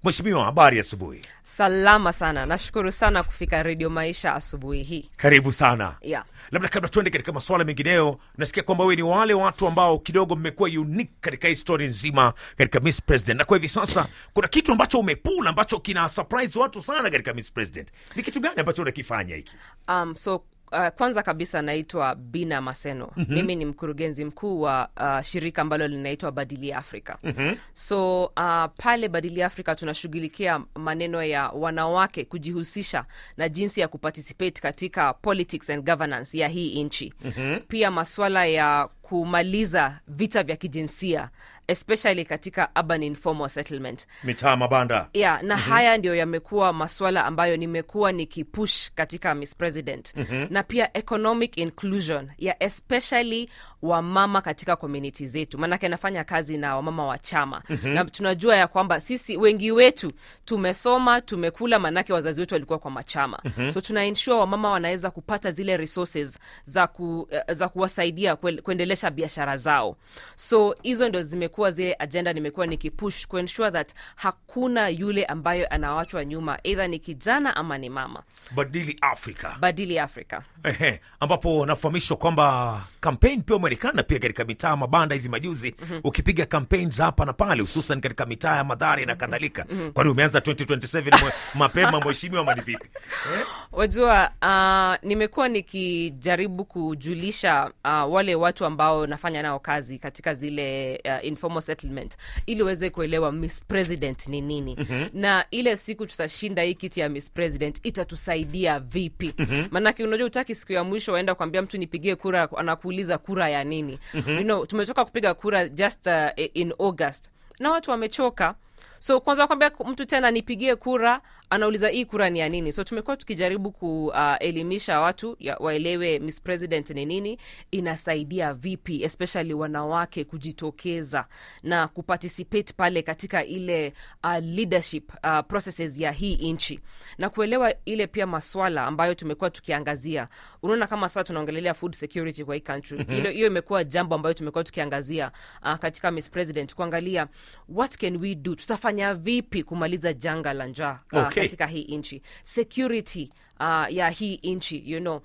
Mheshimiwa, habari ya asubuhi. Salama sana. Nashukuru sana kufika Radio Maisha asubuhi hii. Karibu sana. Yeah. Labda kabla tuende katika masuala mengineo, nasikia kwamba wewe ni wale watu ambao kidogo mmekuwa unique katika historia nzima katika Miss President. Na kwa hivi sasa kuna kitu ambacho umepula ambacho kina surprise watu sana katika Miss President. Ni kitu gani ambacho unakifanya hiki? Kwanza kabisa naitwa Bina Maseno. Mimi ni mkurugenzi mkuu wa shirika ambalo linaitwa Badili Africa. So pale Badili Africa tunashughulikia maneno ya wanawake kujihusisha na jinsi ya kuparticipate katika politics and governance ya hii nchi. Pia masuala ya kumaliza vita vya kijinsia, especially katika urban informal settlement, mitaa mabanda. Yeah, na haya ndio yamekuwa masuala ambayo nimekuwa nikipush katika Miss President. Na pia economic inclusion ya especially wamama katika community zetu. Maanake nafanya kazi na wamama wa chama. Na tunajua ya kwamba sisi wengi wetu tumesoma, tumekula, manake wazazi wetu walikuwa kwa machama. So tuna ensure wamama wanaweza kupata zile resources za kuwasaidia kuendelesha biashara zao. So hizo ndio zimekuwa zile agenda nimekuwa nikipush ensure that hakuna yule ambayo anawachwa nyuma, either ni kijana ama ni mama. Badili Africa. Badili Africa. Ambapo nafahamishwa kwamba campaign pia umeonekana pia katika mitaa mabanda hivi majuzi, ukipiga campaigns hapa na pale, hususan katika mitaa ya Madhari na kadhalika. Kwani umeanza 2027 mapema mheshimiwa, ama ni vipi? Wajua, nimekuwa nikijaribu kujulisha wale watu ambao nafanya nao kazi katika zile informal settlement, ili waweze kuelewa Miss President ni nini. Na ile siku tutashinda hii kiti ya Miss President itatusaidia vipi? Manake unajua utaki siku ya mwisho waenda kuambia mtu nipigie kura, anakuuliza kura ya nini? You know, tumetoka kupiga kura just in August na watu wamechoka. So kwanza kwambia mtu tena nipigie kura, anauliza hii kura ni ya nini? So tumekuwa tukijaribu kuelimisha watu waelewe Miss President ni nini, inasaidia vipi, especially wanawake kujitokeza na kuparticipate pale katika ile leadership processes ya hii nchi, na kuelewa ile pia maswala ambayo tumekuwa tukiangazia. Unaona kama sasa tunaongelelea food security kwa hii country. Hiyo imekuwa jambo ambayo tumekuwa tukiangazia katika Miss President, kuangalia what can we do, tutafanya vipi kumaliza janga la njaa katika hii nchi, security ya hii nchi, you know,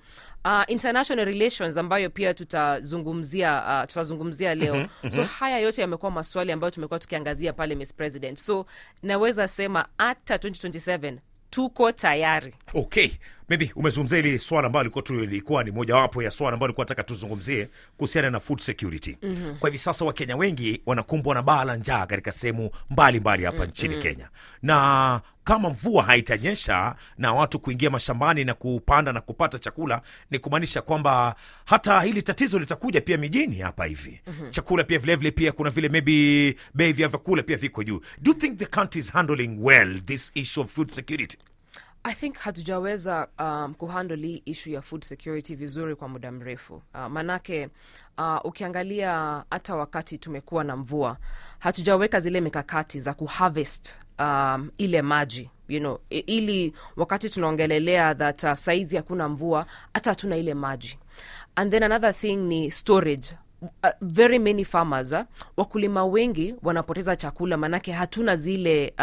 international relations ambayo pia tutazungumzia leo. So haya yote yamekuwa maswali ambayo tumekuwa tukiangazia pale Miss President. So naweza sema hata 2027 tuko tayari. Okay, maybe umezungumzia ile swala ambalo ilikuwa ni mojawapo ya swala ambalo nilikuwa nataka tuzungumzie kuhusiana na food security. Kwa hivi sasa Wakenya wengi wanakumbwa na baa la njaa katika sehemu mbalimbali hapa nchini Kenya. Na kama mvua haitanyesha na watu kuingia mashambani na kupanda na kupata chakula, ni kumaanisha kwamba hata hili tatizo litakuja pia mijini hapa hivi. Chakula pia vile pia kuna vile maybe bei vya vyakula pia viko juu. Do you think the country is handling well this issue of food security? I think hatujaweza kuhandle issue ya food security vizuri kwa muda mrefu. Manake ukiangalia hata wakati tumekuwa na mvua, hatujaweka zile mikakati za kuharvest ile maji, you know, ili wakati tunaongelelea that saizi hakuna mvua, hata hatuna ile maji. And then another thing ni storage. Very many farmers, wakulima wengi wanapoteza chakula, manake hatuna zile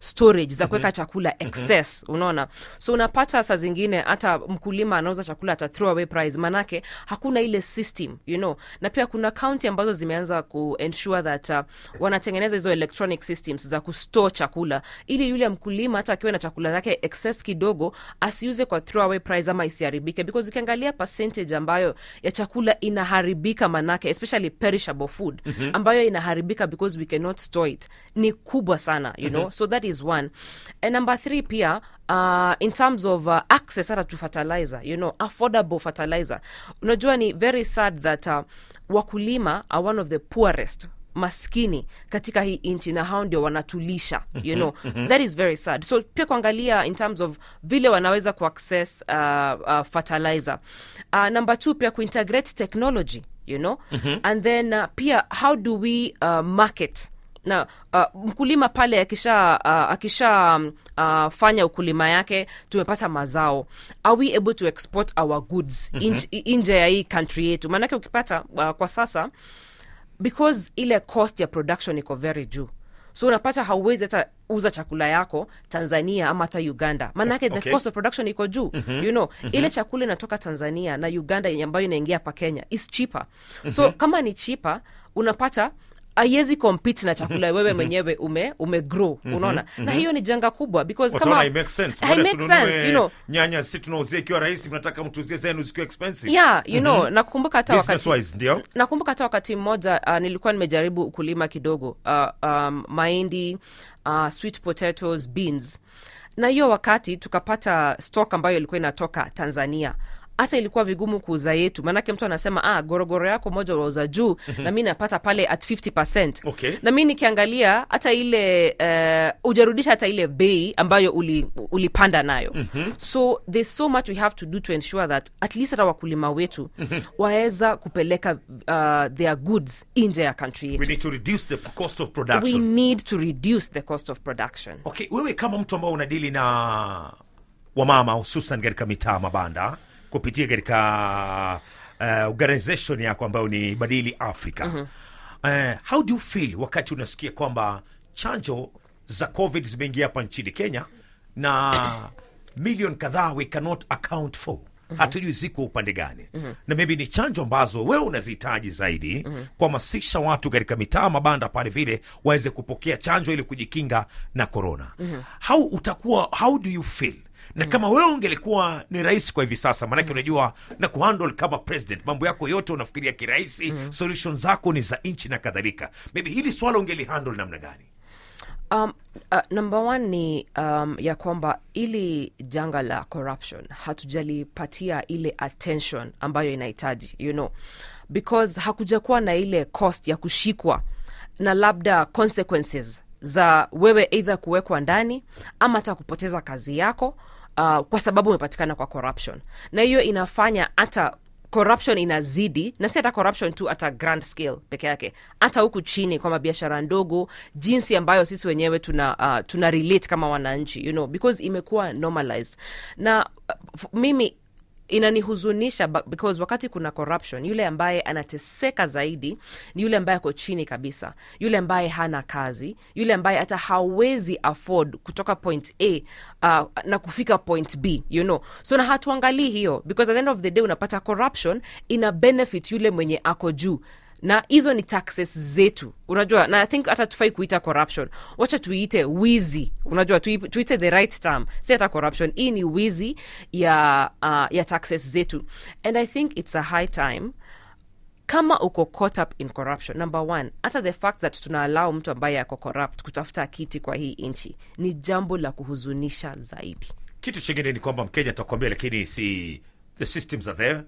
storage za kuweka chakula excess. Unaona, so unapata saa zingine hata mkulima anauza chakula ata throw away price, manake hakuna ile system, you know. Na pia kuna county ambazo zimeanza ku ensure that wanatengeneza hizo electronic systems za kustore chakula, ili yule mkulima hata akiwa na chakula yake excess kidogo asiuze kwa throw away price ama isiharibike, because ukiangalia percentage ambayo ya chakula inaharibika, manake especially perishable food ambayo inaharibika because we cannot store it, ni kubwa sana, you know. So that is one. And number 3 pia in terms of access to fertilizer, you know, affordable fertilizer. Unajua ni very sad that wakulima are one of the poorest, maskini katika hii nchi, na hao ndio wanatulisha, you know. That is very sad. So pia kuangalia in terms of vile wanaweza kuaccess fertilizer. Number 2 pia kuintegrate technology, you know. And then pia how do we market na mkulima pale akisha fanya ukulima yake, tumepata mazao, are we able to export our goods nje ya hii country yetu? Maanake ukipata kwa sasa, because ile cost ya production iko very juu, so unapata hauwezi hata uza chakula yako Tanzania ama hata Uganda, maanake the cost of production iko juu. Ile chakula inatoka Tanzania na Uganda ambayo inaingia hapa Kenya is cheaper. So kama ni cheaper, unapata haiwezi compete na chakula wewe mwenyewe umegrow, unaona. Na hiyo ni janga kubwa, because kama it makes sense, nyanya sisi tunauzia ikiwa rahisi, mnataka mtuuzie zenu zikiwa expensive. Nakumbuka hata wakati mmoja nilikuwa nimejaribu kulima kidogo mahindi, sweet potatoes, beans, na hiyo wakati tukapata stock ambayo ilikuwa inatoka Tanzania. Hata ilikuwa vigumu kuuza yetu, maanake mtu anasema gorogoro yako moja unauza juu na mimi napata pale at 50%. Na mimi nikiangalia hata ile ujarudisha hata ile bei ambayo ulipanda nayo. So there's so much we have to do to ensure that at least hata wakulima wetu waweza kupeleka their goods nje ya country yetu. We need to reduce the cost of production. Okay, wewe kama mtu ambao unadili na wamama hususan katika mitaa mabanda kupitia katika organization yako ambayo ni Badili Africa, how do you feel wakati unasikia kwamba chanjo za COVID zimeingia hapa nchini Kenya na milioni kadhaa we cannot account for? Hatujui ziko upande gani, na maybe ni chanjo ambazo wewe unazihitaji zaidi kuhamasisha watu katika mitaa mabanda pale vile waweze kupokea chanjo ili kujikinga na corona. How do you feel? Na kama wewe ungelikuwa ni rais kwa hivi sasa, maanake unajua na kuhandle kama president, mambo yako yote unafikiria kirahisi, solution zako ni za nchi na kadhalika, maybe hili swala ungelihandle namna gani? Number one ni ya kwamba ili janga la corruption hatujalipatia ile attention ambayo inahitaji, because hakuja kuwa na ile cost ya kushikwa na labda consequences za wewe either kuwekwa ndani ama hata kupoteza kazi yako kwa sababu umepatikana kwa corruption. Na hiyo inafanya hata corruption inazidi, na si hata corruption tu, hata grand scale peke yake, hata huku chini kwa biashara ndogo, jinsi ambayo sisi wenyewe tuna relate kama wananchi, because imekuwa normalized. Na mimi inanihuzunisha because wakati kuna corruption, yule ambaye anateseka zaidi ni yule ambaye ako chini kabisa, yule ambaye hana kazi, yule ambaye hata hawezi afford kutoka point A na kufika point B, So na hatuangalii hiyo, because at the end of the day unapata corruption ina benefit yule mwenye ako juu, na hizo ni taxes zetu, unajua. Na I think hata tufai kuita corruption, wacha tuite wizi, unajua, tuite the right term, si hata corruption. Hii ni wizi ya taxes zetu, and I think it's a high time, kama uko caught up in corruption, number one, hata the fact that tuna allow mtu ambaye ako corrupt kutafuta kiti kwa hii nchi ni jambo la kuhuzunisha zaidi. Kitu chingine ni kwamba Mkenya atakwambia, lakini si the systems are there.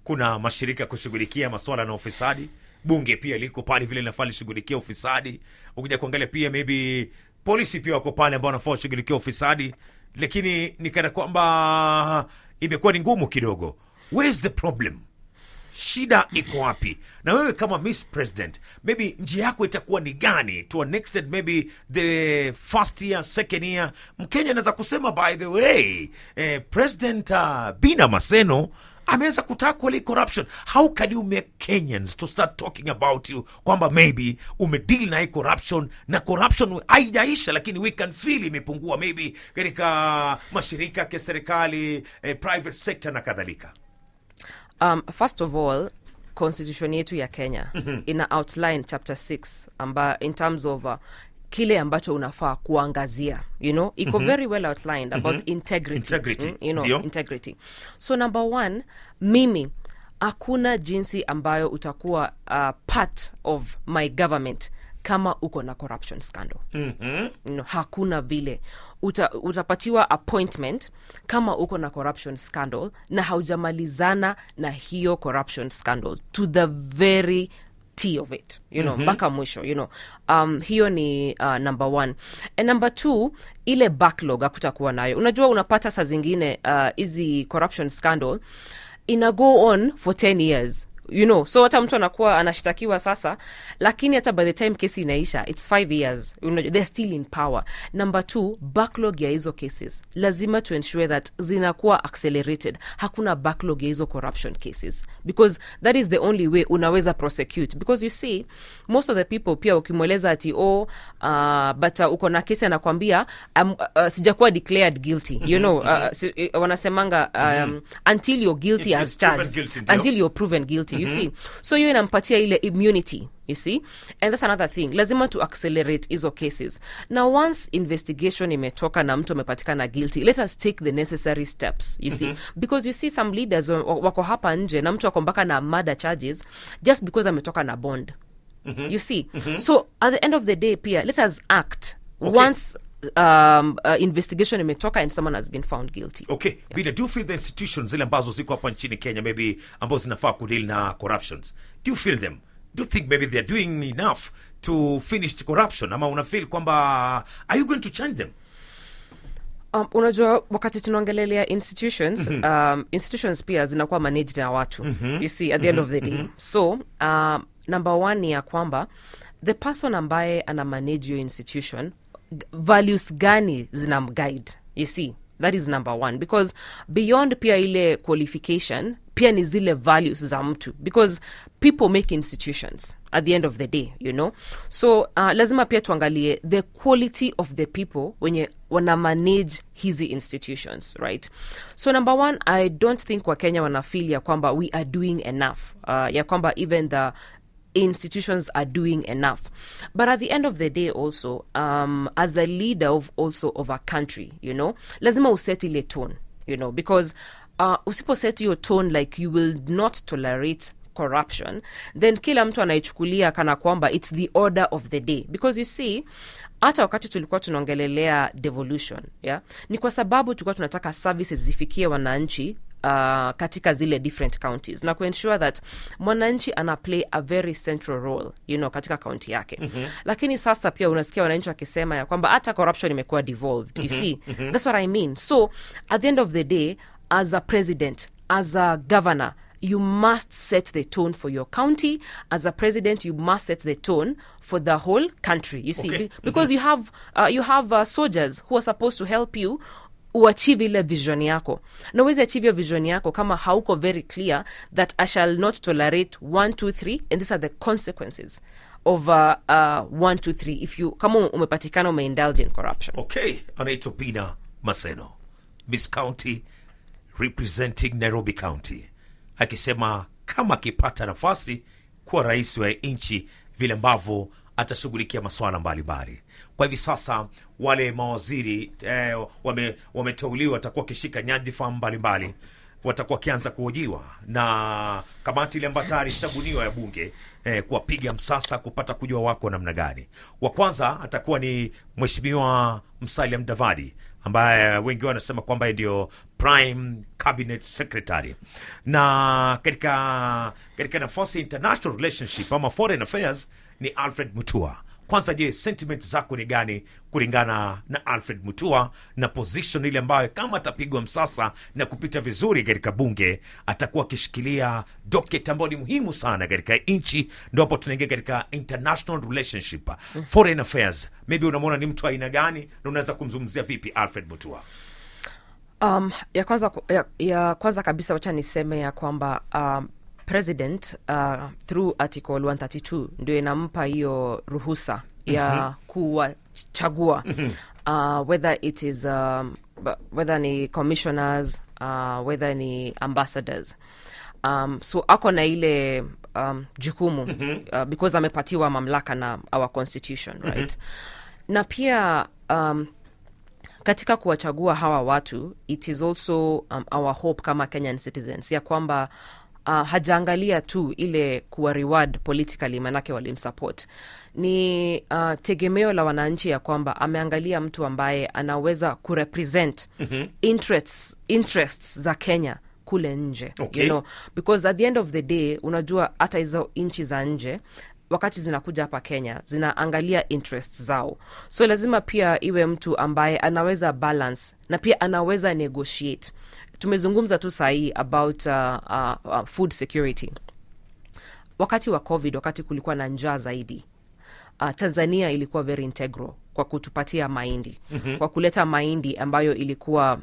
Kuna mashirika kushughulikia masuala na ufisadi, bunge pia liko pale vile linafaa lishughulikia ufisadi. Ukija kuangalia pia maybe polisi pia wako pale ambao wanafaa shughulikia ufisadi, lakini nikana kwamba imekuwa ni ngumu kidogo. Where's the problem? Shida iko wapi? Na wewe kama Miss President, maybe njia yako itakuwa ni gani to an extent, maybe the first year, second year, Mkenya anaweza kusema by the way, President Bina Maseno ameweza kutackle corruption. How can you make Kenyans to start talking about you kwamba maybe umedeal na corruption, na corruption haijaisha, lakini we can feel imepungua maybe katika mashirika ya serikali, private sector na kadhalika? First of all, constitution yetu ya Kenya ina outline chapter 6 in terms of kile ambacho unafaa kuangazia, iko very well outlined about integrity. Integrity. So number one, mimi hakuna jinsi ambayo utakuwa part of my government kama uko na corruption scandal. Hakuna vile utapatiwa appointment kama uko na corruption scandal na haujamalizana na hiyo corruption scandal to the very T of it, mpaka mwisho, hiyo ni number one. And number two, ile backlog hakutakuwa nayo. Unajua, unapata saa zingine hizi corruption scandal ina go on for 10 years. so hata mtu anakuwa anashtakiwa sasa, lakini hata by the time kesi inaisha it's 5 years, they're still in power. Number 2, backlog ya hizo cases lazima to ensure that zinakuwa accelerated. Hakuna backlog ya hizo corruption cases, because that is the only way unaweza prosecute. Because you see most of the people pia ukimweleza ati but uko na kesi anakwambia sijakuwa declared guilty, wanasemanga until you're guilty as charged, until you're proven guilty, you see. So hiyo inampatia ile immunity, you see. And that's another thing, lazima to accelerate hizo cases. Now once investigation imetoka na mtu amepatikana guilty, let us take the necessary steps, you see. Because you see some leaders wako hapa nje na mtu wako mpaka na murder charges just because ametoka na bond, you see. So at the end of the day pia let us act once investigation imetoka and someone has been found guilty. Okay, Bina, do you feel the institutions zile ambazo ziko hapa nchini Kenya maybe ambazo zinafaa kudeal na corruptions, do you feel them, do you think maybe they're doing enough to finish the corruption, ama una feel kwamba are you going to change them? Unajua wakati tunaongelelea institutions, institutions pia zinakuwa managed na watu, you see, at the end of the day. So number 1 ni ya kwamba the person ambaye ana manage your institution, values gani zinamguide, you see. That is number 1, because beyond pia ile qualification pia ni zile values za mtu, because people make institutions at the end of the day, so lazima pia tuangalie the quality of the people wenye wana manage hizi institutions, right? So number 1, I don't think Wakenya wana feel ya kwamba we are doing enough, ya kwamba even the institutions are doing enough. But at the end of the day also, as a leader of a country, lazima uset ile tone, because usipo set your tone like you will not tolerate corruption, then kila mtu anaichukulia kana kwamba it's the order of the day. Because you see, hata wakati tulikuwa tunaongelelea devolution, ni kwa sababu tulikuwa tunataka services zifikie wananchi katika zile different counties, na kuensure that mwananchi ana play a very central role, katika county yake. Lakini sasa pia unasikia wananchi wakisema ya kwamba hata corruption imekuwa devolved, you see. That's what I mean. So at the end of the day, as a president, as a governor, you must set the tone for your county. As a president, you must set the tone for the whole country, you see. Because you have soldiers who are supposed to help you uachieve ile vision yako. Na uwezi achieve your vision yako kama hauko very clear that I shall not tolerate 1, 2, 3, and these are the consequences of 1, 2, 3 if you kama umepatikana umeindulge in corruption. Okay, anaitwa Bina Maseno, Miss County representing Nairobi County, akisema kama akipata nafasi kuwa rais wa nchi vile ambavyo atashughulikia masuala mbalimbali. Kwa hivi sasa wale mawaziri wameteuliwa, watakuwa kishika nyadhifa mbalimbali, watakuwa kianza kuhojiwa na kamati ile ambayo tayari shabuniwa ya bunge, kuwapiga msasa kupata kujua wako namna gani. Wa kwanza atakuwa ni Mheshimiwa Musalia Mudavadi, ambaye wengi wanasema kwamba ndio prime cabinet secretary, na katika nafasi international relationship ama foreign affairs ni Alfred Mutua. Kwanza, je, sentiment zako ni gani kulingana na Alfred Mutua na position ile ambayo kama atapigwa msasa na kupita vizuri katika bunge atakuwa akishikilia docket ambayo ni muhimu sana katika nchi? Ndio hapo tunaingia katika international relationship, foreign affairs. Maybe unamwona ni mtu aina gani na unaweza kumzungumzia vipi Alfred Mutua? Ya kwanza kabisa wacha niseme ya kwamba president through article 132 ndio inampa hiyo ruhusa ya kuwachagua whether it is whether ni commissioners, whether ni ambassadors. So ako na ile jukumu because amepatiwa mamlaka na our constitution, right? Na pia katika kuwachagua hawa watu, it is also our hope kama Kenyan citizens ya kwamba hajaangalia tu ile kuwa reward politically manake walimsupport. Ni tegemeo la wananchi ya kwamba ameangalia mtu ambaye anaweza kurepresent interests za Kenya kule nje. Okay. Because at the end of the day, unajua hata hizo nchi za nje wakati zinakuja hapa Kenya zinaangalia interests zao. So lazima pia iwe mtu ambaye anaweza balance na pia anaweza negotiate. Tumezungumza tu sahi about food security. wakati wa COVID, wakati kulikuwa na njaa zaidi, Tanzania ilikuwa very integral kwa kutupatia mahindi, kwa kuleta mahindi ambayo ilikuwa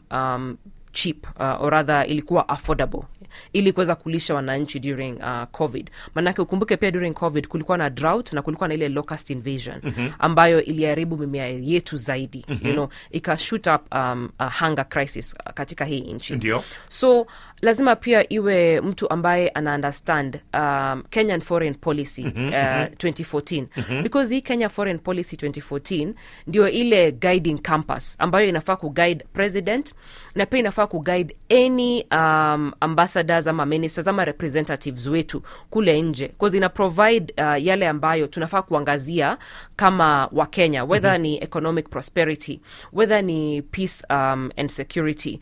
cheap, or rather ilikuwa affordable, ili kuweza kulisha wananchi during COVID. Manake ukumbuke pia during COVID kulikuwa na drought na kulikuwa na ile locust invasion ambayo iliharibu mimea yetu zaidi, you know, shoot up a hunger crisis katika hii nchi. Ndio. So lazima pia iwe mtu ambaye ana understand Kenyan foreign policy 2014 because hii Kenya foreign policy 2014 ndio ile guiding compass ambayo inafaa kuguide president na pia inafaa kuguide any ambassadors ama ministers ama representatives wetu kule nje, because ina provide yale ambayo tunafaa kuangazia kama wa Kenya, whether ni economic prosperity, whether ni peace and security,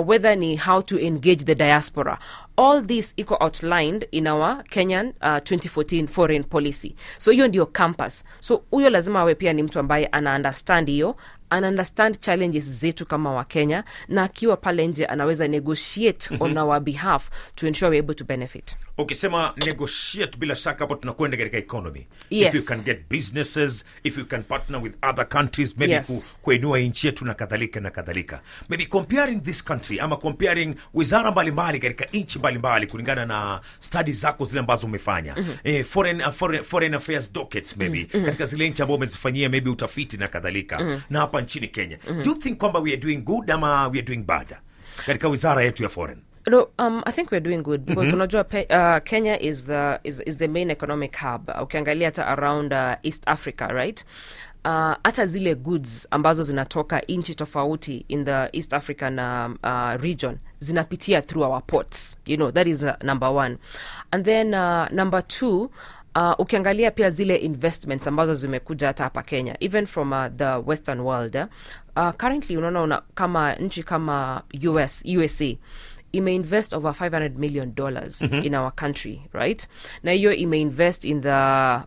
whether ni how to engage the diaspora. All this iko outlined in our Kenyan 2014 foreign policy. So hiyo ndio compass. So huyo lazima awe pia ni mtu ambaye ana understand hiyo, ana understand challenges zetu kama wa Kenya, na akiwa pale nje anaweza negotiate on our behalf to ensure we're able to benefit. Ukisema negotiate, bila shaka hapo tunakwenda katika economy. Yes. If you can get businesses, if you can partner with other countries, maybe Yes. kuinua nchi yetu na kadhalika na kadhalika. Maybe comparing this country ama comparing wizara mbalimbali katika nchi mbalimbali kulingana na studies zako zile ambazo umefanya. Foreign affairs dockets maybe katika zile nchi ambazo umezifanyia maybe utafiti na kadhalika. Na hapa nchini Kenya. Do you think kwamba we are doing good ama we are doing bad katika wizara yetu ya foreign? No, I think we're doing good because unajua Kenya is the main economic hub. Ukiangalia hata around East Africa, right? Hata zile goods ambazo zinatoka nchi tofauti in the East African region zinapitia through our ports. You know, that is number one. And then number two, ukiangalia pia zile investments ambazo zimekuja hata hapa Kenya, even from the western world. Currently unaona kama nchi kama USA imeinvest over $500 million in our country, right? Na hiyo imeinvest in the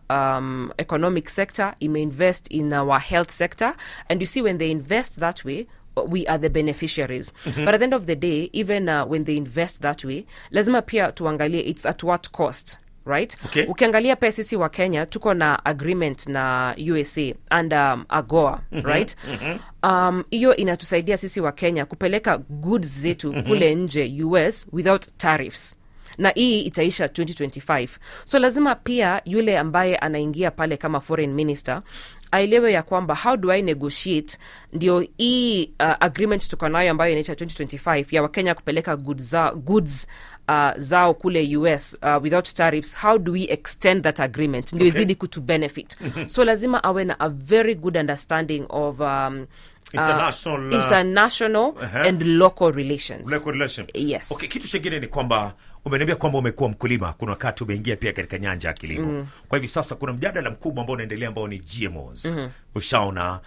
economic sector, imeinvest in our health sector, and you see when they invest that way, we are the beneficiaries. But at the end of the day, even when they invest that way, lazima pia tuangalie it's at what cost, right? Okay. Ukiangalia pia sisi wa Kenya tuko na agreement na USA and AGOA, right? Hiyo inatusaidia sisi wa Kenya kupeleka goods zetu kule nje US without tariffs. Na hii itaisha 2025. So lazima pia yule ambaye anaingia pale kama foreign minister aelewe ya kwamba how do I negotiate ndio hii agreement tuko nayo ambayo inaisha 2025 ya Wakenya kupeleka goods zao kule US without tariffs. How do we extend that agreement ndio izidi kutu benefit? So lazima awe na a very good understanding of international and local relations. Local relation. Yes. Okay, kitu chingine ni kwamba umeniambia kwamba umekuwa mkulima, kuna wakati umeingia pia katika nyanja ya kilimo. Kwa hivi sasa kuna mjadala mkubwa ambao unaendelea ambao ni GMOs. Ushaona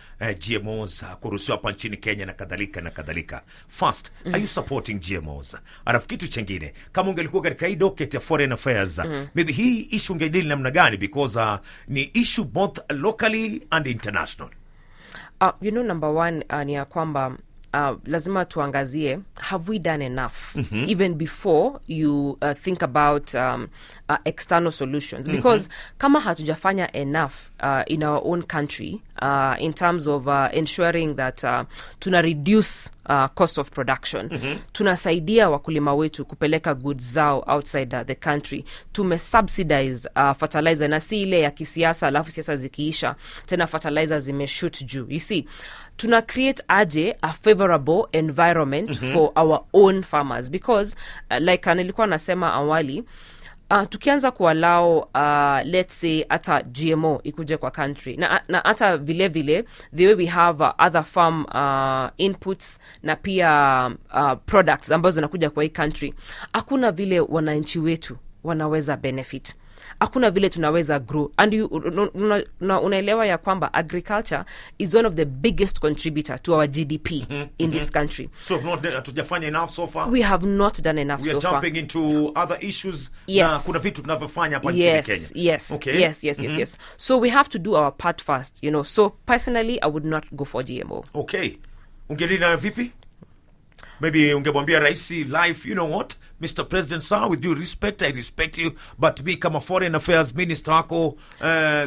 GMOs kuruhusiwa hapa nchini Kenya na kadhalika na kadhalika. First, are you supporting GMOs? Alafu kitu chingine, kama ungelikuwa katika hii docket ya foreign affairs, maybe hii issue ungedili namna gani, because ni issue both locally and international. You know, number one ni ya kwamba lazima tuangazie, have we done enough even before you think about external solutions, because kama hatujafanya enough in our own country in terms of ensuring that tuna reduce cost of production, tunasaidia wakulima wetu kupeleka goods zao outside the country, tumesubsidize fertilizer, na si ile ya kisiasa alafu siasa zikiisha tena fertilizer zimeshoot juu. You see, tuna create aje a favorable environment for our own farmers, because like nilikuwa nasema awali, tukianza kuallow let's say hata GMO ikuje kwa country, na hata vile vile the way we have other farm inputs na pia products ambazo zinakuja kwa hii country, hakuna vile wananchi wetu wanaweza benefit, hakuna vile tunaweza grow. And unaelewa ya kwamba agriculture is one of the biggest contributor to our GDP in this country. So hatujafanya enough so far. We have not done enough so far. We are jumping into other issues. Yes. Na kuna vitu tunavyofanya hapa nchini Kenya. Yes. Okay. Yes. So we have to do our part first, you know. So personally, I would not go for GMO. Okay. Ungelina vipi? Maybe ungemwambia raisi life, you know what Mr. President sir, with due respect, I respect you, but me kama foreign affairs minister wako,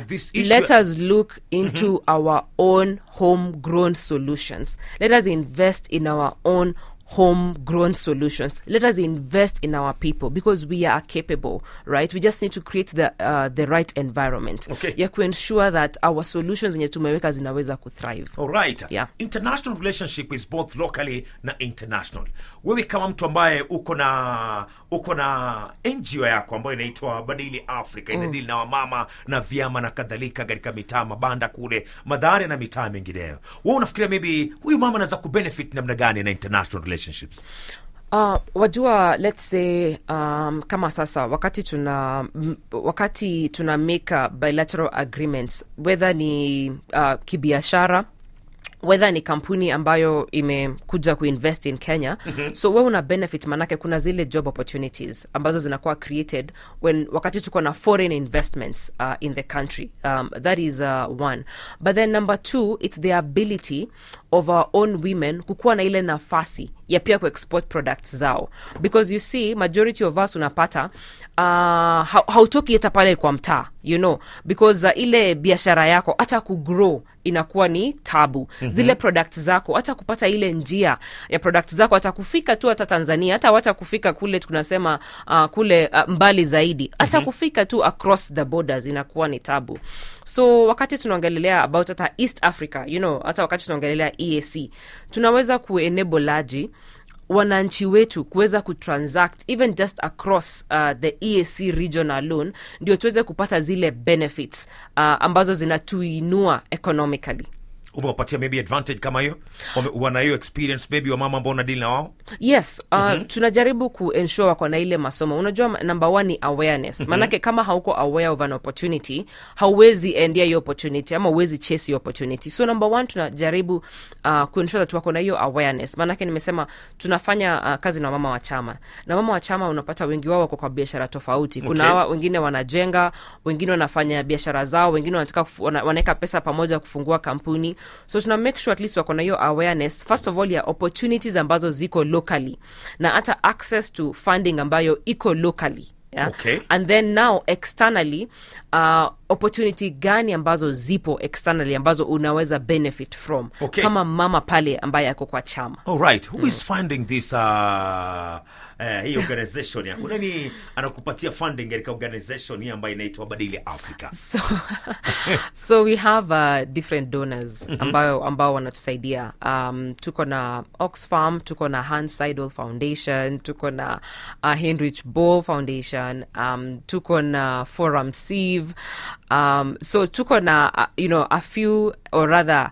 this issue, let us look into our own homegrown solutions. Let us invest in our own homegrown solutions. Let us invest in our people, because we are capable, right? We just need to create the right environment, okay, ya kuensure that our solutions zenye tumeweka zinaweza kuthrive. all right, yeah. International relationship is both locally na international. Wewe kama mtu ambaye uko na NGO yako ambayo inaitwa Badili Africa, inadili na wamama na vyama na kadhalika katika mitaa mabanda kule Mathare na mitaa mingineyo, wewe unafikiria maybe huyu mama anaweza kubenefit namna gani na international relationships? Wajua, let's say kama sasa wakati tuna make bilateral agreements, whether ni kibiashara, whether ni kampuni ambayo imekuja kuinvest in Kenya, so wewe una benefit, manake kuna zile job opportunities ambazo zinakuwa created wakati tuko na foreign investments in the country. That is one. But then number two, it's the ability of our own women kukuwa na ile nafasi ya pia ku-export products zao, because you see majority of us unapata hautoki hata pale kwa mtaa, you know, because ile biashara yako hata kugrow inakuwa ni tabu. Zile products zako hata kupata ile njia ya products zako hata kufika tu hata Tanzania, hata kufika kule tunasema kule mbali zaidi, hata kufika tu across the borders inakuwa ni tabu. So wakati tunaongelelea about hata East Africa, you know, hata wakati tunaongelelea EAC, tunaweza ku-enable aji wananchi wetu kuweza kutransact even just across the EAC region alone, ndio tuweze kupata zile benefits ambazo zinatuinua economically. Umewapatia maybe advantage kama hiyo? Wana hiyo experience maybe wa mama ambao unadili na wao? Yes, tunajaribu ku-ensure wako na ile masomo. Unajua number one ni awareness. Manake kama hauko aware of an opportunity, hauwezi endia hiyo opportunity ama huwezi chase hiyo opportunity. So number one, tunajaribu ku-ensure that wako na hiyo awareness. Manake nimesema tunafanya kazi na mama wa chama. Na mama wa chama unapata wengi wao wako kwa biashara tofauti. Kuna hawa wengine wanajenga, wengine wanafanya biashara zao, wengine wanataka wanaweka pesa pamoja kufungua kampuni. So tuna make sure at least wako na hiyo awareness, first of all, ya opportunities ambazo ziko locally, na hata access to funding ambayo iko locally. Yeah? Okay. And then now externally, opportunity gani ambazo zipo externally ambazo unaweza benefit from, kama mama pale ambaye yako kwa chama. All right. Who is funding this hii organization yako? Nani anakupatia funding katika organization hii ambayo inaitwa Badili Africa? So we have different donors ambao wanatusaidia. Tuko na Oxfam, tuko na Hans Seidel Foundation, tuko na Heinrich Boll Foundation, tuko na Forum Sieve. So tuko na you know, a few or rather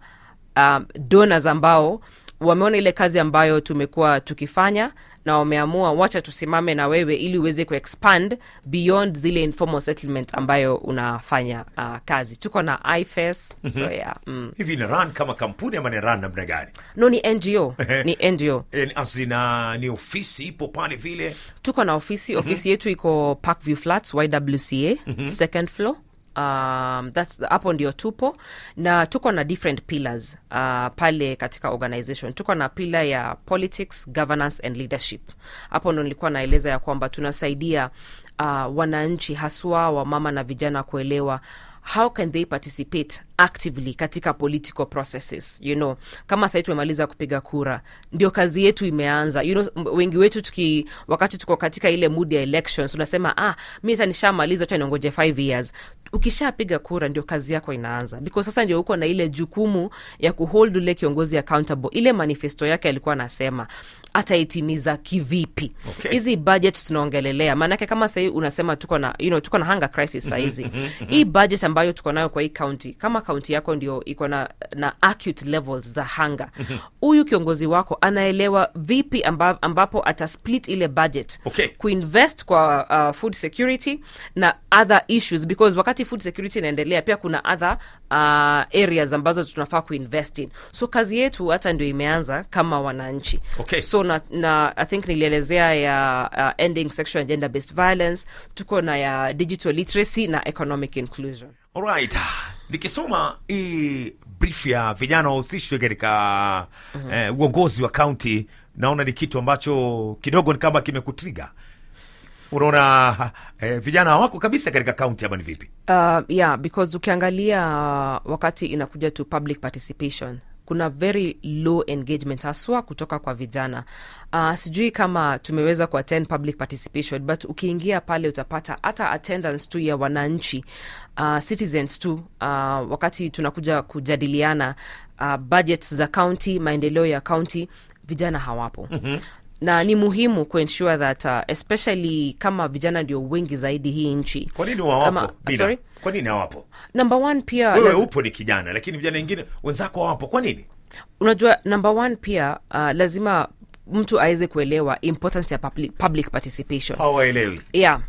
donors ambao wameona ile kazi ambayo tumekuwa tukifanya, na wameamua wacha tusimame na wewe ili uweze ku-expand beyond zile informal settlement ambayo unafanya kazi. Tuko na IFES. So yeah. Hivi ni run kama kampuni ama ni run namna gani? No, ni NGO. Ni NGO. Asina ni ofisi ipo pale vile? Tuko na ofisi. Ofisi yetu iko Parkview Flats, YWCA, second floor. That's hapo ndio tupo, na tuko na different pillars pale katika organization. Tuko na pillar ya politics, governance and leadership. Hapo ndo nilikuwa naeleza ya kwamba tunasaidia wananchi, haswa wa mama na vijana, kuelewa how can they participate actively katika political processes. You know, kama sasa tumemaliza kupiga kura, ndio kazi yetu imeanza. You know, wengi wetu wakati tuko katika ile mood ya elections, unasema mimi sasa nishamaliza tu, ningoje 5 years. Ukishapiga kura ndio kazi yako inaanza, because sasa ndio uko na ile jukumu ya kuhold ule kiongozi accountable. Ile manifesto yake alikuwa anasema ataitimiza kivipi? Hizi budget tunaongelelea, maana yake kama sasa unasema tuko na, you know, tuko na hunger crisis sasa hizi. Hii budget ambayo tuko nayo kwa hii county, kama county yako ndio iko na acute levels za hunger, huyu kiongozi wako anaelewa vipi ambapo atasplit ile budget kuinvest kwa food security na other issues, because wakati food security inaendelea pia kuna other areas ambazo tunafaa kuinvest in. So kazi yetu hata ndio imeanza kama wananchi. So na I think nilielezea ya ending sexual and gender based violence, tuko na ya digital literacy na economic inclusion. Alright. Nikisoma hii brief ya vijana wahusishwe katika uongozi wa county, naona ni kitu ambacho kidogo ni kama kimekutriga. Unaona vijana hawako kabisa katika kaunti ama ni vipi? Yeah, because ukiangalia wakati inakuja to public participation, kuna very low engagement haswa kutoka kwa vijana. Sijui kama tumeweza attend public participation, but ukiingia pale utapata hata attendance tu ya wananchi, citizens tu, wakati tunakuja kujadiliana budgets za county, maendeleo ya county, vijana hawapo. Na ni muhimu kuensure that especially kama vijana ndio wengi zaidi hii nchi. Kwa nini hawapo? Sorry? Kwa nini hawapo? Number one, pia wewe upo ni kijana, lakini vijana wengine wenzako hawapo. Kwa nini? Unajua, number one pia lazima mtu aweze kuelewa importance ya public participation. Hawaelewi. Yeah.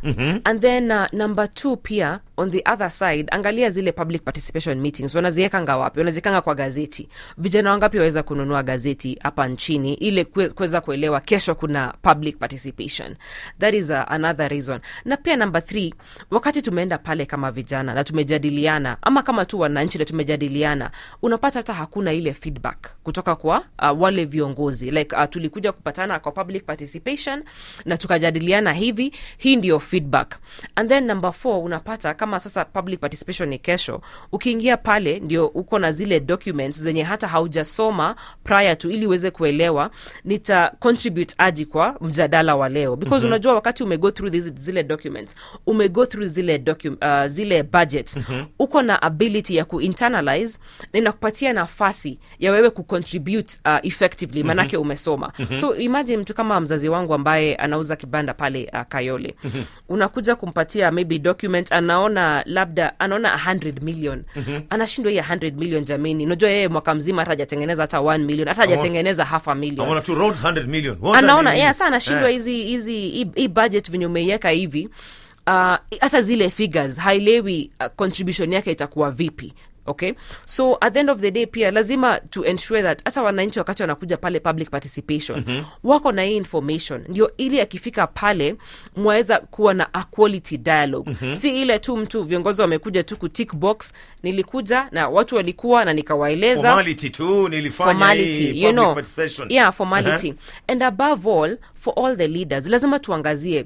And then number two pia, on the other side, angalia zile public participation meetings wanaziwekanga wapi? Wanaziwekanga kwa gazeti. Vijana wangapi waweza kununua gazeti hapa nchini ile kuweza kuelewa kesho kuna public participation? That is another reason. Na pia number three, wakati tumeenda pale kama vijana na tumejadiliana, ama kama tu wananchi na tumejadiliana, unapata hata hakuna ile feedback kutoka kwa wale viongozi. Like tulikuja kupatana kwa public participation na tukajadiliana hivi, hii ndio feedback. And then number four, unapata kama sasa public participation ni kesho, ukiingia pale ndio uko na zile documents zenye hata haujasoma prior to, ili uweze kuelewa nita contribute aji kwa mjadala wa leo. Because unajua wakati umego through zile documents, umego through zile budgets, uko na ability ya kuinternalize na inakupatia nafasi ya wewe kucontribute effectively, manake umesoma. So imagine mtu kama mzazi wangu ambaye anauza kibanda pale Kayole. Unakuja kumpatia maybe document, anaona 100 million. Anashindwa hii 100 million jamani. Unajua yeye mwaka mzima hata hajatengeneza hata 1 million, hata hajatengeneza half a million. Anaona tu roads 100 million. Anaona sana anashindwa hizi budget venye umeiweka hivi. Hata zile figures hailewi contribution yake itakuwa vipi. Okay, so at the end of the day pia lazima to ensure that hata wananchi wakati wanakuja pale public participation wako na hii information, ndio ili akifika pale mwaweza kuwa na a quality dialogue. Si ile tu mtu viongozi wamekuja tu ku tick box, nilikuja na watu walikuwa na nikawaeleza formality tu, nilifanya formality, hii public participation. Yeah, formality. And above all, for all the leaders, lazima tuangazie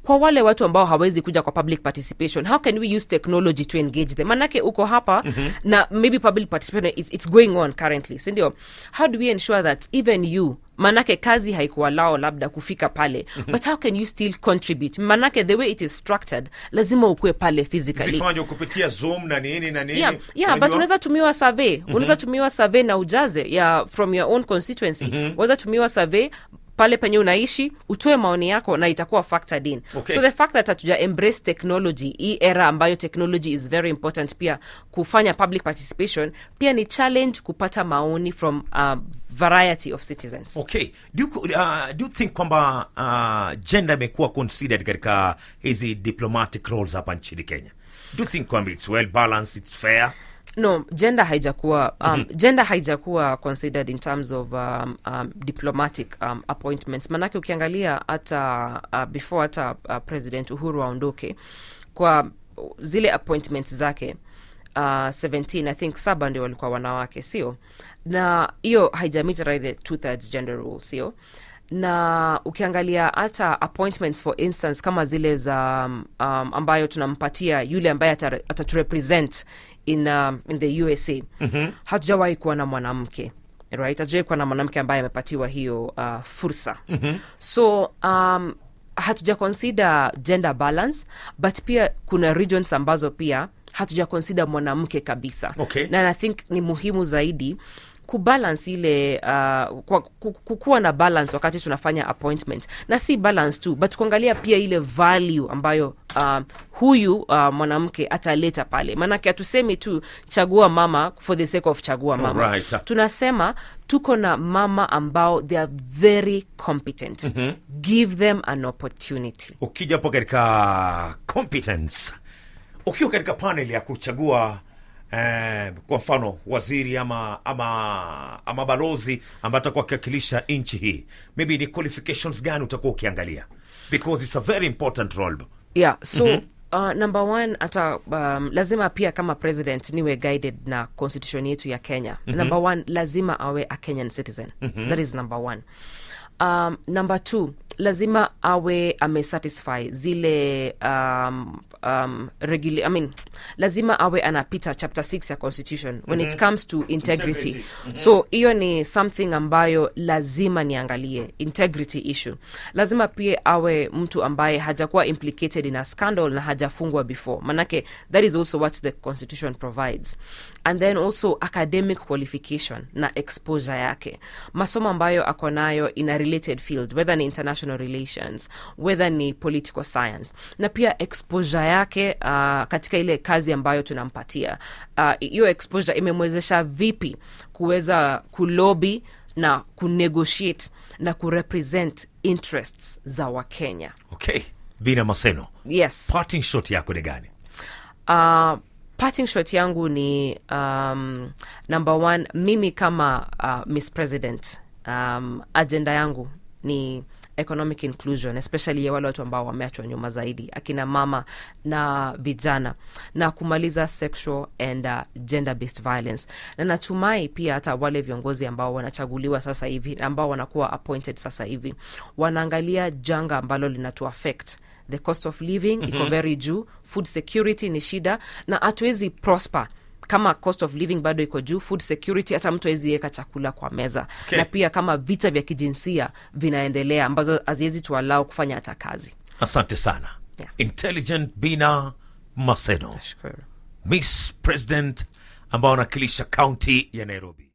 kwa wale watu ambao hawezi kuja kwa public participation, how can we use technology to engage them? Manake uko hapa na maybe public participation it's going on currently, si ndio? How do we ensure that even you, manake kazi haikuwa lao labda kufika pale, but how can you still contribute? Manake the way it is structured, lazima ukue pale physically. Zifanywe kupitia Zoom na nini na nini. Yeah, but unaweza tumiwa survey. Unaweza tumiwa survey na ujaze from your own constituency. Unaweza tumiwa survey pale penye unaishi, utoe maoni yako na itakuwa factored in. Okay. So the fact that hatuja embrace technology, hii era ambayo technology is very important pia kufanya public participation, pia ni challenge kupata maoni from variety of citizens. Okay. Do you think kwamba gender imekuwa considered katika hizi diplomatic roles hapa nchini Kenya? Do you think kwamba it's well balanced, it's fair? No, gender haijakuwa considered in terms of diplomatic appointments. Manake ukiangalia hata before hata President Uhuru aondoke, kwa zile appointments zake 17, I think 7 ndio walikuwa wanawake, sio? Na hiyo haijamit the 2/3 gender rule, sio? Na ukiangalia hata appointments for instance kama zile za ambayo tunampatia yule ambaye ataturepresent in the USA, hatujawahi kuwa na mwanamke, right? Hatujawahi kuwa na mwanamke ambaye amepatiwa hiyo fursa. So hatuja consider gender balance, but pia kuna regions ambazo pia hatuja consider mwanamke kabisa. Okay. Na I think ni muhimu zaidi kubalance ile kukuwa na balance wakati tunafanya appointment, na si balance tu but kuangalia pia ile value ambayo huyu mwanamke ataleta pale. Maanake hatusemi tu chagua mama for the sake of chagua mama. Right. Tunasema tuko na mama ambao they are very competent. Give them an opportunity. Ukija hapo katika competence, ukiwa katika panel ya kuchagua kwa mfano waziri ama balozi ambaye atakuwa akiwakilisha nchi hii, maybe ni qualifications gani utakuwa ukiangalia? Because it's a very important role. Yeah, so Number one, ata lazima pia kama president niwe guided na constitution yetu ya Kenya. Number one, lazima awe a Kenyan citizen. That is number one. Number two, lazima awe amesatisfy zile lazima awe anapita chapter 6 ya constitution when it comes to integrity. So hiyo ni something ambayo lazima niangalie, integrity issue. Lazima pia awe mtu ambaye hajakuwa implicated in a scandal na hajafungwa before, manake that is also what the constitution provides. And then also academic qualification na exposure yake, masomo ambayo ako nayo in a related field, whether ni international relations, whether ni political science, na pia exposure yake katika ile kazi ambayo tunampatia. Hiyo exposure imemwezesha vipi kuweza kulobi na kunegotiate na kurepresent interests za Wakenya. Okay, Bina Maseno. Yes. Parting shot yako ni gani? Parting shot yangu ni number one, mimi kama Miss President, agenda yangu ni economic inclusion, especially ya wale watu ambao wameachwa nyuma zaidi, akina mama na vijana, na kumaliza sexual and gender based violence. Na natumai pia hata wale viongozi ambao wanachaguliwa sasa hivi, ambao wanakuwa appointed sasa hivi, wanaangalia janga ambalo linatu affect. The cost of living iko very juu, food security ni shida, na hatuwezi prosper kama cost of living bado iko juu, food security hata mtu hawezi weka chakula kwa meza. Okay. Na pia kama vita vya kijinsia vinaendelea ambazo haziwezi tuallow kufanya hata kazi. Asante sana. Yeah. Intelligent Bina Maseno, Nashukuru. Miss President ambao anakilisha county ya Nairobi.